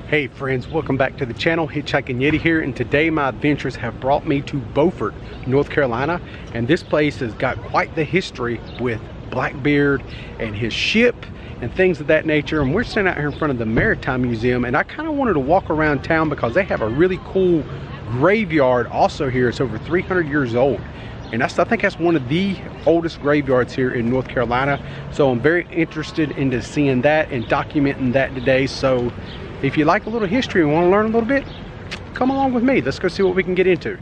Hey friends, welcome back to the channel. Hitchhiking Yeti here, and today my adventures have brought me to Beaufort, North Carolina, and this place has got quite the history with Blackbeard and his ship and things of that nature. And we're standing out here in front of the Maritime Museum, and I kind of wanted to walk around town because they have a really cool graveyard also here. It's over 300 years old, and I think that's one of the oldest graveyards here in North Carolina. So I'm very interested into seeing that and documenting that today. So if you like a little history and want to learn a little bit, come along with me. Let's go see what we can get into.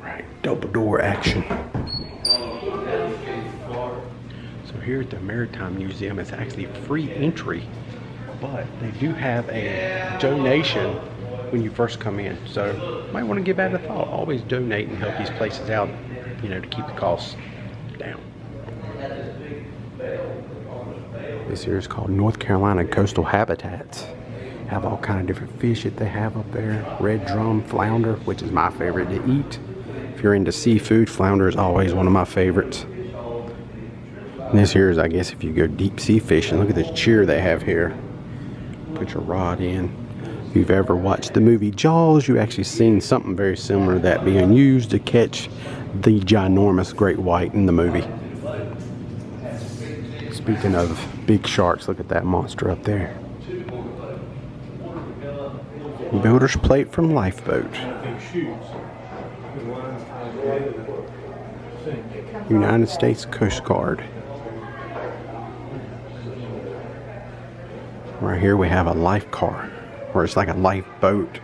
Right, double door action. So here at the Maritime Museum, it's actually free entry, but they do have a donation when you first come in. So you might want to give that a thought. Always donate and help these places out, you know, to keep the costs down. This here is called North Carolina Coastal Habitats. Have all kind of different fish that they have up there. Red drum, flounder, which is my favorite to eat. If you're into seafood, flounder is always one of my favorites. And this here is, I guess, if you go deep sea fishing. Look at this cheer they have here. Put your rod in. If you've ever watched the movie Jaws, you've actually seen something very similar to that being used to catch the ginormous great white in the movie. Speaking of big sharks, look at that monster up there. Builder's plate from Lifeboat. United States Coast Guard. Right here we have a life car, or it's like a lifeboat.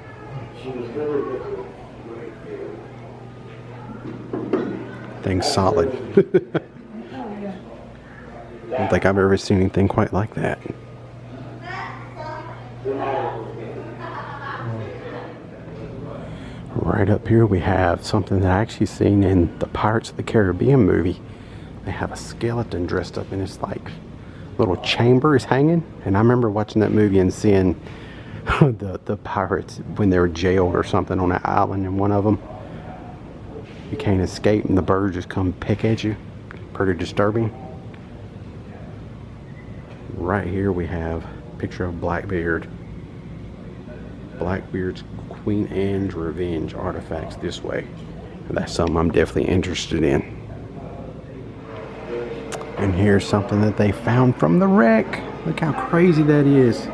Thing's solid. I don't think I've ever seen anything quite like that. Right up here we have something that I actually seen in the Pirates of the Caribbean movie. They have a skeleton dressed up in this like little chamber is hanging, and I remember watching that movie and seeing the pirates when they were jailed or something on an island, and one of them, you can't escape and the birds just come peck at you. Pretty disturbing. Right here we have a picture of Blackbeard. Blackbeard's Queen Anne's Revenge artifacts this way. And that's something I'm definitely interested in. And here's something that they found from the wreck. Look how crazy that is.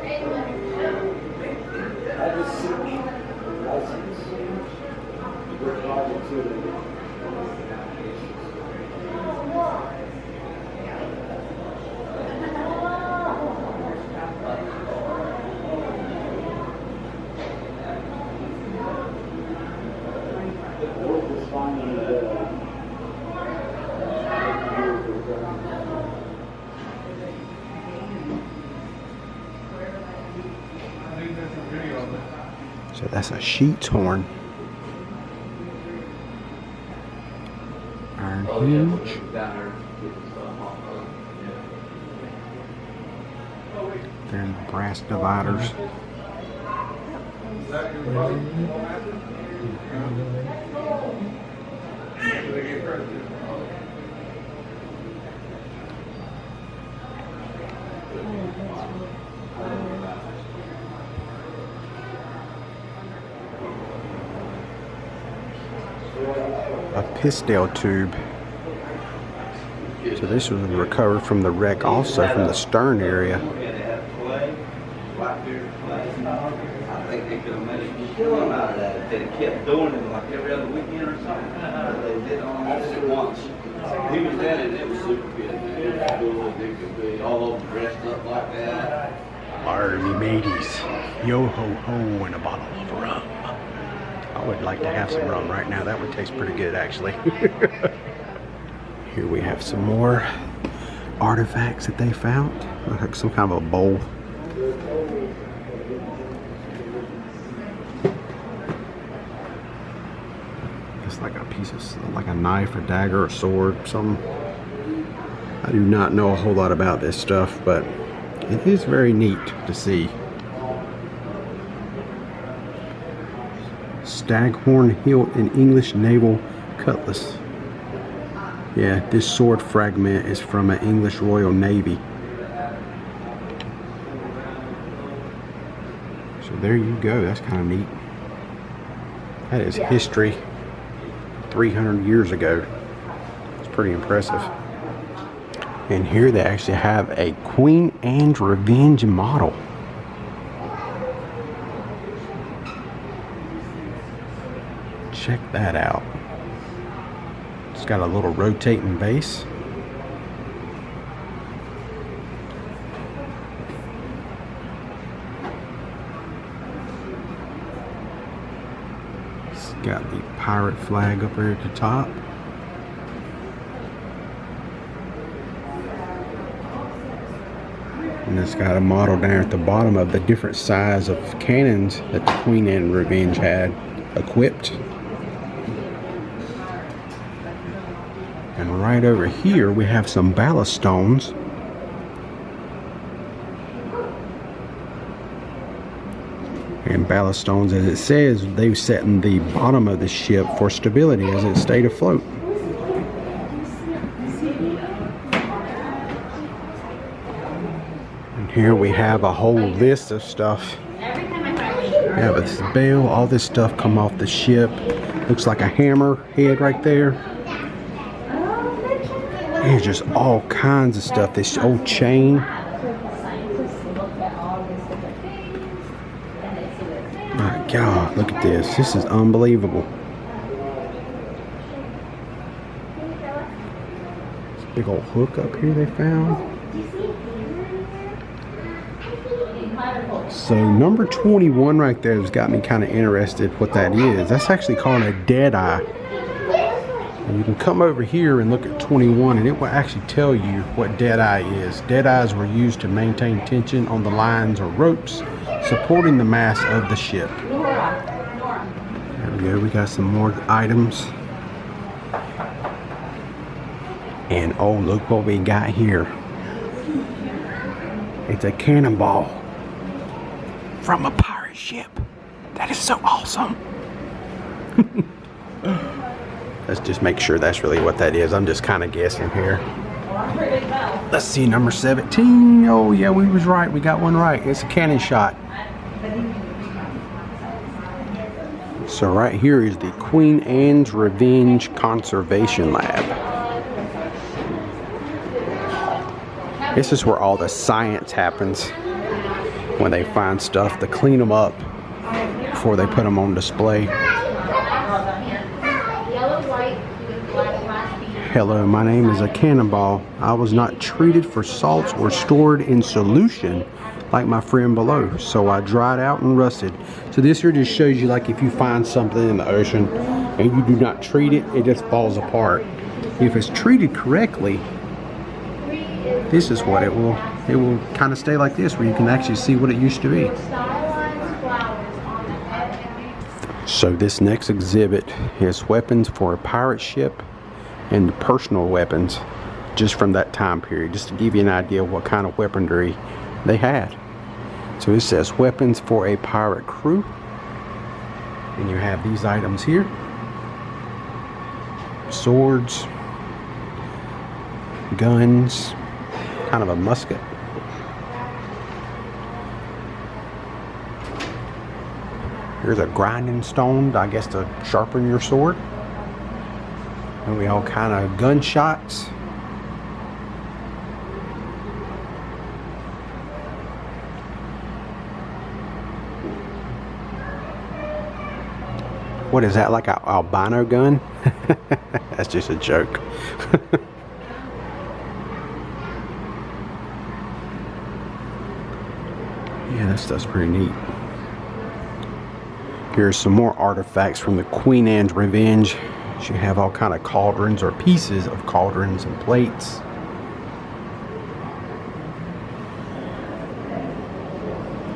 So that's a sheep's horn. Iron hinge. They're in the brass dividers. A pistol tube. So this was recovered from the wreck, also from the stern area. I think they could have made a killing out of that if they kept doing it like every other weekend or something. They did almost at once. He was at it, and it was super good. It was cool as it could be, all over dressed up like that. Army mateys, yo ho ho, and a bottle of rum. I would like to have some rum right now. That would taste pretty good, actually. Here we have some more artifacts that they found. Like some kind of a bowl. It's like a piece of, like a knife, a dagger, a sword, something. I do not know a whole lot about this stuff, but it is very neat to see. Staghorn hilt and English naval cutlass. Yeah, this sword fragment is from an English Royal Navy. So there you go, that's kind of neat. That is history 300 years ago. It's pretty impressive. And here they actually have a Queen Anne's Revenge model. Check that out. It's got a little rotating base. It's got the pirate flag up there at the top. And it's got a model down at the bottom of the different size of cannons that the Queen Anne's Revenge had equipped. And right over here we have some ballast stones. And ballast stones, as it says, they've set in the bottom of the ship for stability as it stayed afloat. And here we have a whole list of stuff. Yeah, but this bell, all this stuff come off the ship. Looks like a hammer head right there. There's just all kinds of stuff. This old chain. My God, look at this. This is unbelievable. This big old hook up here they found. So number 21 right there has got me kind of interested what that is. That's actually called a dead eye. And you can come over here and look at 21 and it will actually tell you what dead eye is. Dead eyes were used to maintain tension on the lines or ropes supporting the mast of the ship. There we go, we got some more items. And oh, look what we got here. It's a cannonball from a pirate ship. That is so awesome. Let's just make sure that's really what that is. I'm just kind of guessing here. Let's see, number 17. Oh yeah, we was right. We got one right. It's a cannon shot. So right here is the Queen Anne's Revenge Conservation Lab. This is where all the science happens. When they find stuff to clean them up before they put them on display. Hello, my name is a cannonball. I was not treated for salts or stored in solution like my friend below, so I dried out and rusted. So this here just shows you, like, if you find something in the ocean and you do not treat it, it just falls apart. If it's treated correctly, this is what it will kind of stay like this, where you can actually see what it used to be. So this next exhibit is weapons for a pirate ship and personal weapons just from that time period, just to give you an idea of what kind of weaponry they had. So it says weapons for a pirate crew, and you have these items here: swords, guns, kind of a musket. Here's a grinding stone, I guess, to sharpen your sword. And we all kind of gunshots. What is that, like an albino gun? That's just a joke. Yeah, that stuff's pretty neat. Here's some more artifacts from the Queen Anne's Revenge. You have all kind of cauldrons or pieces of cauldrons and plates.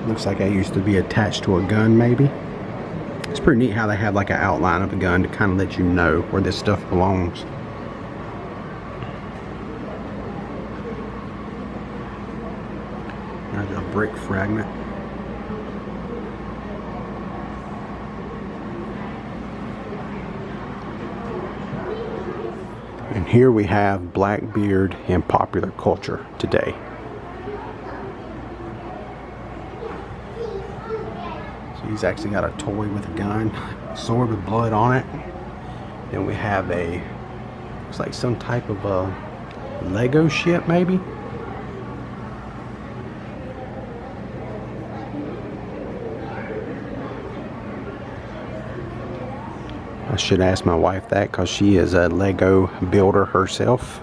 Looks like that used to be attached to a gun, maybe. It's pretty neat how they have like an outline of a gun to kind of let you know where this stuff belongs. There's a brick fragment. And Here we have Blackbeard in popular culture today. So he's actually got a toy with a gun, sword with blood on it. Then we have a, looks like some type of a Lego ship maybe. I should ask my wife that because she is a Lego builder herself.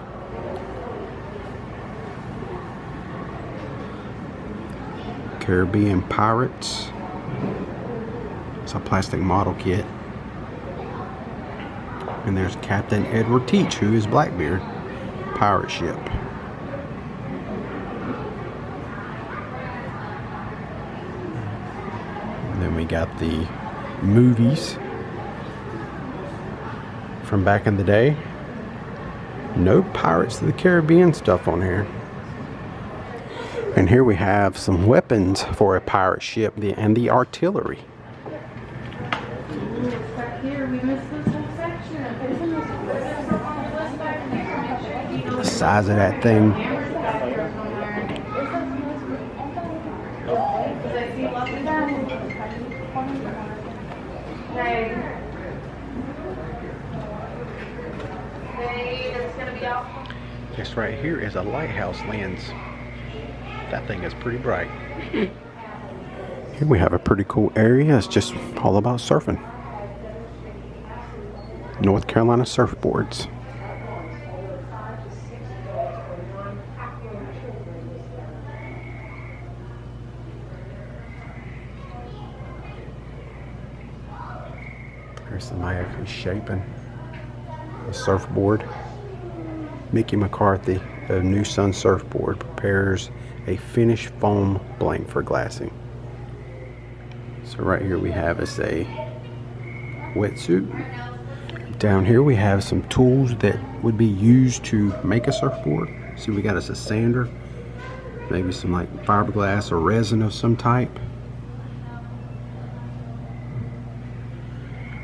Caribbean Pirates. It's a plastic model kit. And there's Captain Edward Teach, who is Blackbeard pirate ship. And then we got the movies from back in the day. No Pirates of the Caribbean stuff on here. And here we have some weapons for a pirate ship and the artillery. The size of that thing. This right here is a Lighthouse Lens. That thing is pretty bright. Here we have a pretty cool area. It's just all about surfing. North Carolina surfboards. There's somebody actually shaping a surfboard. Mickey McCarthy of New Sun Surfboard prepares a finished foam blank for glassing. So right here we have is a wetsuit. Down here we have some tools that would be used to make a surfboard. See, we got us a sander, maybe some like fiberglass or resin of some type.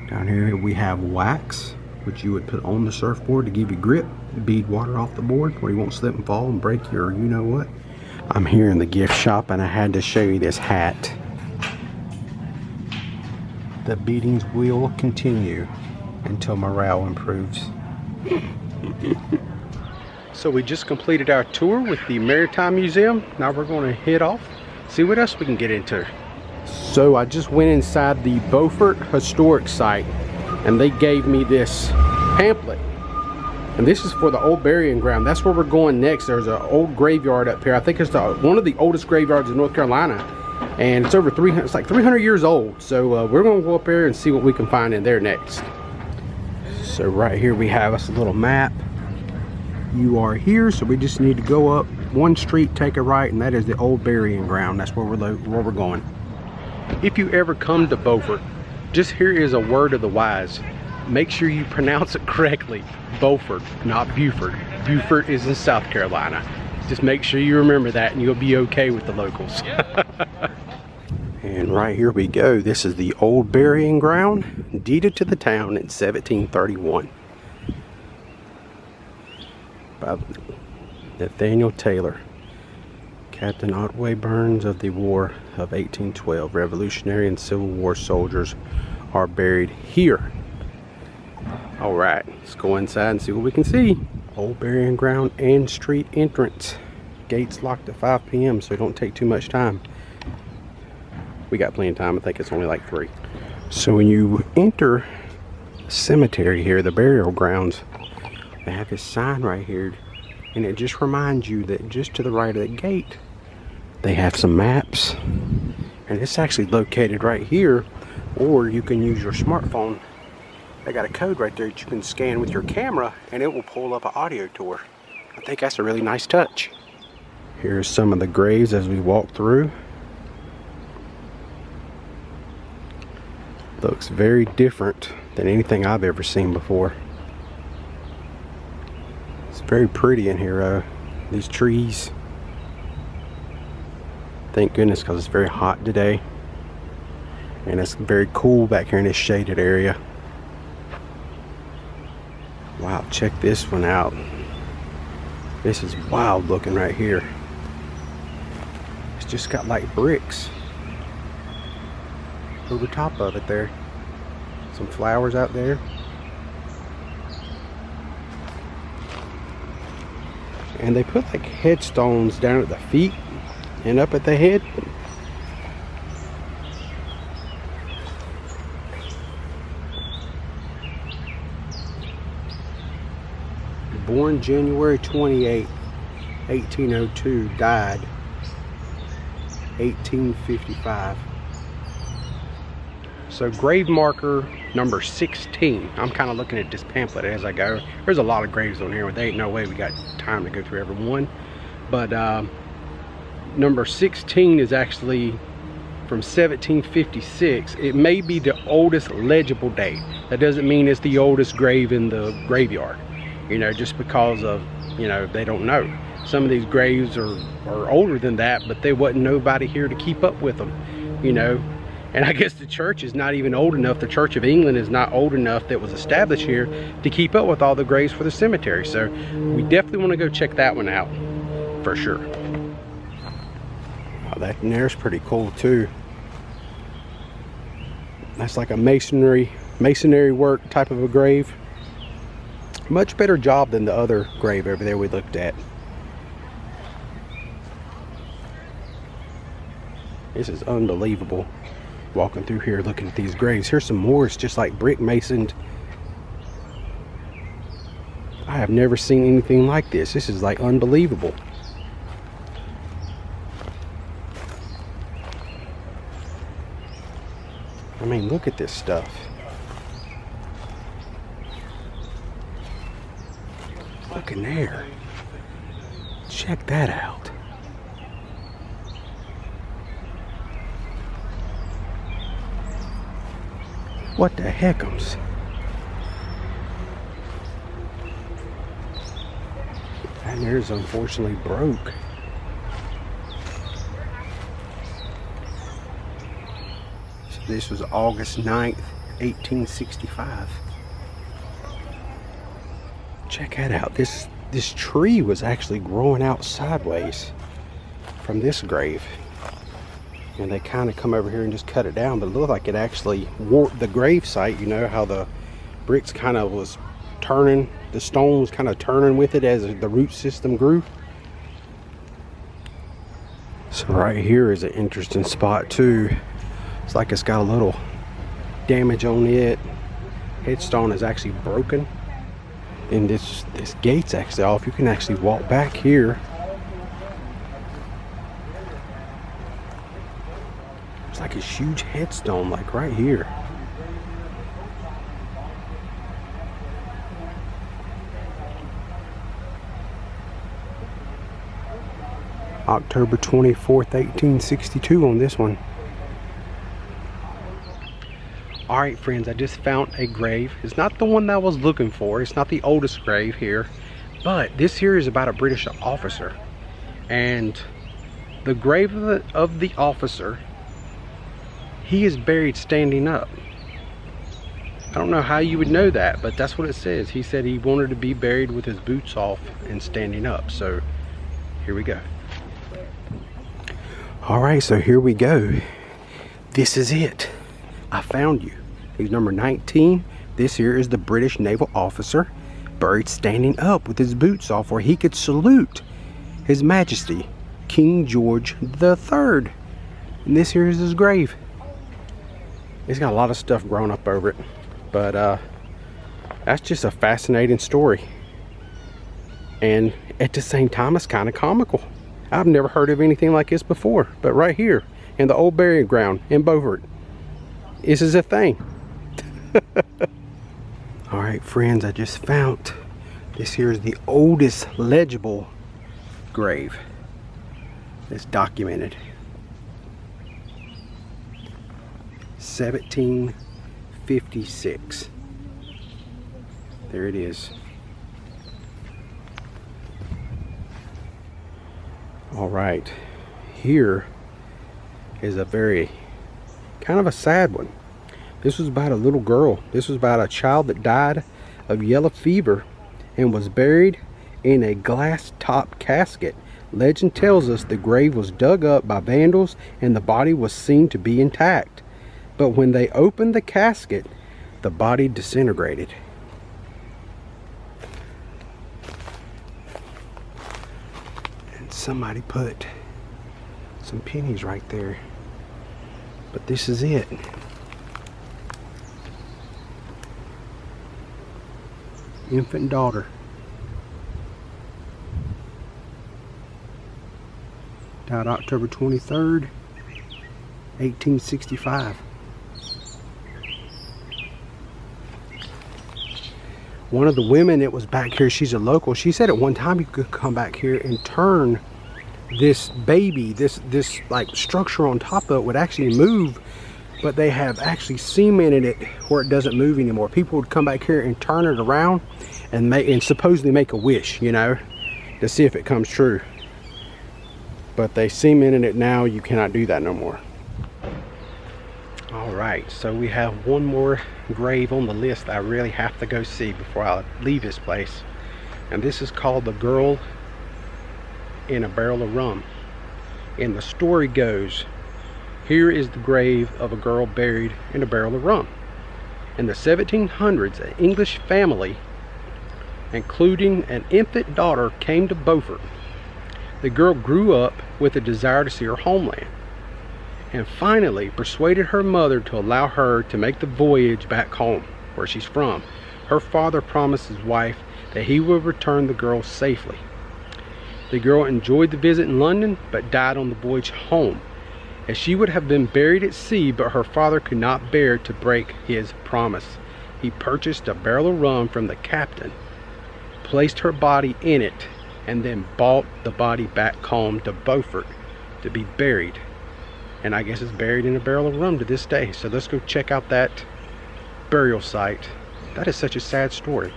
Down here we have wax, which you would put on the surfboard to give you grip, bead water off the board where you won't slip and fall and break your you know what. I'm here in the gift shop and I had to show you this hat. The beatings will continue until morale improves. So we just completed our tour with the Maritime Museum. Now we're going to head off, see what else we can get into. So I just went inside the Beaufort Historic Site and they gave me this pamphlet. And this is for the old burying ground. That's where we're going next. There's an old graveyard up here. I think it's one of the oldest graveyards in North Carolina. And it's over 300, it's like 300 years old. So we're gonna go up there and see what we can find in there next. So right here we have us a little map. You are here, so we just need to go up one street, take a right, and that is the old burying ground. That's where we're going. If you ever come to Beaufort, just here is a word of the wise. Make sure you pronounce it correctly. Beaufort, not Beaufort. Beaufort is in South Carolina. Just make sure you remember that and you'll be okay with the locals. And right here we go. This is the old burying ground, deeded to the town in 1731 by Nathaniel Taylor. Captain Otway Burns of the War of 1812. Revolutionary and Civil War soldiers are buried here. All right, let's go inside and see what we can see. Old burying ground and street entrance. Gates locked at 5 p.m. so it don't take too much time. We got plenty of time. I think it's only like 3. So when you enter the cemetery here, the burial grounds, they have this sign right here, and it just reminds you that just to the right of the gate, they have some maps, and it's actually located right here, or you can use your smartphone. They got a code right there that you can scan with your camera and it will pull up an audio tour. I think that's a really nice touch. Here's some of the graves as we walk through. Looks very different than anything I've ever seen before. It's very pretty in here, these trees. Thank goodness, because it's very hot today. And it's very cool back here in this shaded area. Wow, check this one out. This is wild looking right here. It's just got like bricks over top of it there. Some flowers out there. And they put like headstones down at the feet and up at the head. Born January 28, 1802, died 1855. So grave marker number 16. I'm kind of looking at this pamphlet as I go. There's a lot of graves on here, but there ain't no way we got time to go through every one. But number 16 is actually from 1756. It may be the oldest legible date. That doesn't mean it's the oldest grave in the graveyard, you know, just because of, you know, they don't know. Some of these graves are older than that, but there wasn't nobody here to keep up with them, you know. And I guess the church is not even old enough. The Church of England is not old enough that was established here to keep up with all the graves for the cemetery. So we definitely want to go check that one out for sure. Oh, that in there's pretty cool too. That's like a masonry work type of a grave. Much better job than the other grave over there we looked at. This is unbelievable. Walking through here looking at these graves. Here's some more. It's just like brick masoned. I have never seen anything like this. This is like unbelievable. I mean, look at this stuff. Look in there. Check that out. What the heckums? And there's unfortunately broke. So this was August 9th, 1865. Check that out. This tree was actually growing out sideways from this grave. And they kind of come over here and just cut it down, but it looked like it actually warped the grave site. You know how the bricks kind of was turning, the stone was kind of turning with it as the root system grew. So right here is an interesting spot too. It's like it's got a little damage on it. Headstone is actually broken, and this gate's actually off. You can actually walk back here. Like a huge headstone, like right here. October 24th, 1862 on this one. Alright friends, I just found a grave. It's not the one that I was looking for. It's not the oldest grave here. But this here is about a British officer. And the grave of the officer, he is buried standing up. I don't know how you would know that, but that's what it says. He said he wanted to be buried with his boots off and standing up. So here we go. All right, so here we go. This is it. I found you. He's number 19. This here is the British naval officer buried standing up with his boots off, where he could salute His Majesty King George III. And this here is his grave. It's got a lot of stuff growing up over it, but that's just a fascinating story, and at the same time it's kind of comical. I've never heard of anything like this before, but right here in the old burial ground in Beaufort, this is a thing. All right friends, I just found this here is the oldest legible grave that's documented. 1756. There it is. All right, here is a very kind of a sad one. This was about a little girl. This was about a child that died of yellow fever and was buried in a glass-top casket. Legend tells us the grave was dug up by vandals and the body was seen to be intact. But when they opened the casket, the body disintegrated. And somebody put some pennies right there. But this is it. Infant daughter. Died October 23rd, 1865. One of the women that was back here, she's a local, she said at one time you could come back here and turn this baby, this like structure on top of it would actually move, but they have actually cemented it where it doesn't move anymore. People would come back here and turn it around and supposedly make a wish, you know, to see if it comes true. But they cemented it now. You cannot do that no more. All right, so we have one more grave on the list I really have to go see before I leave this place, and this is called The Girl in a Barrel of Rum. And the story goes, here is the grave of a girl buried in a barrel of rum. In the 1700s, an English family, including an infant daughter, came to Beaufort. The girl grew up with a desire to see her homeland, and finally persuaded her mother to allow her to make the voyage back home, where she's from. Her father promised his wife that he would return the girl safely. The girl enjoyed the visit in London, but died on the voyage home, as she would have been buried at sea, but her father could not bear to break his promise. He purchased a barrel of rum from the captain, placed her body in it, and then brought the body back home to Beaufort to be buried. And I guess it's buried in a barrel of rum to this day. So let's go check out that burial site. That is such a sad story.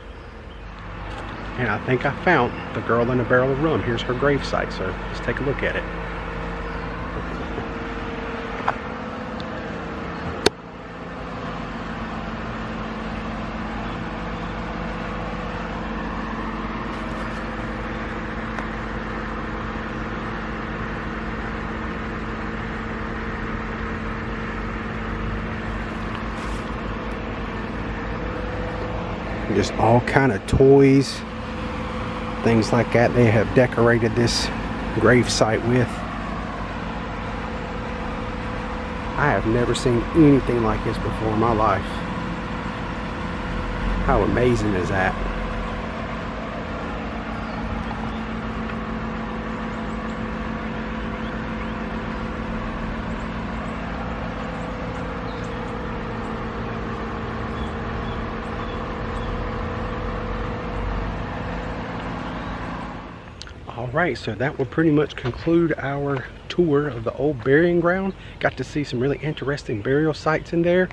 And I think I found the girl in a barrel of rum. Here's her grave site, so let's take a look at it. Just all kind of toys, things like that they have decorated this grave site with. I have never seen anything like this before in my life. How amazing is that? Alright, so that will pretty much conclude our tour of the old burying ground. Got to see some really interesting burial sites in there.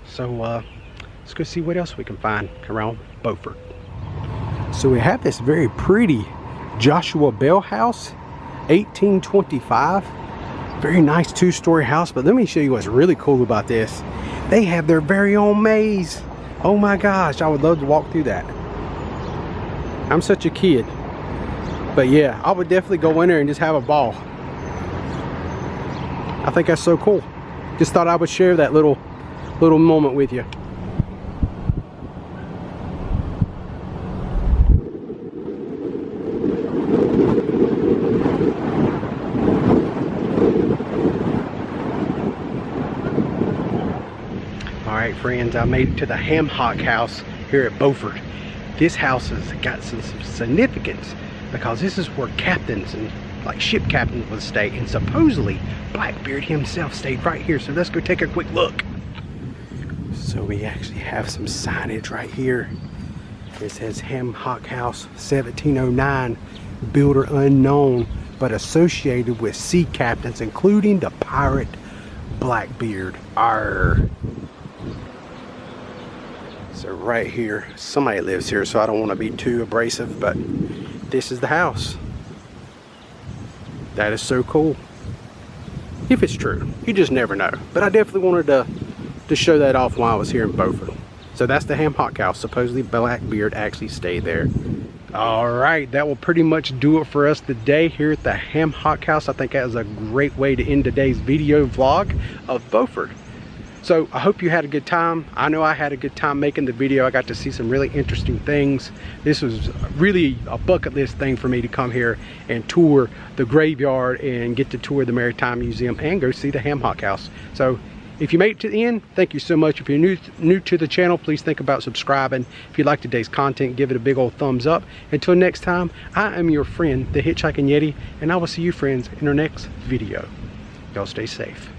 So let's go see what else we can find around Beaufort. So we have this very pretty Joshua Bell house, 1825. Very nice two-story house, but let me show you what's really cool about this. They have their very own maze. Oh my gosh, I would love to walk through that. I'm such a kid. But yeah, I would definitely go in there and just have a ball. I think that's so cool. Just thought I would share that little moment with you. Alright friends, I made it to the Hammock House here at Beaufort. This house has got some significance, because this is where captains and like ship captains would stay, and supposedly Blackbeard himself stayed right here. So let's go take a quick look. So we actually have some signage right here. It says Hock House 1709, builder unknown, but associated with sea captains, including the pirate Blackbeard. Arr. So right here, somebody lives here, so I don't want to be too abrasive, but this is the house. That is so cool. If it's true, you just never know. But I definitely wanted to show that off while I was here in Beaufort. So that's the Hammock House. Supposedly Blackbeard actually stayed there. All right, that will pretty much do it for us today here at the Hammock House. I think that was a great way to end today's video vlog of Beaufort. So I hope you had a good time. I know I had a good time making the video. I got to see some really interesting things. This was really a bucket list thing for me to come here and tour the graveyard and get to tour the Maritime Museum and go see the Hammock House. So if you made it to the end, thank you so much. If you're new to the channel, please think about subscribing. If you like today's content, give it a big old thumbs up. Until next time, I am your friend, the Hitchhiking Yeti, and I will see you friends in our next video. Y'all stay safe.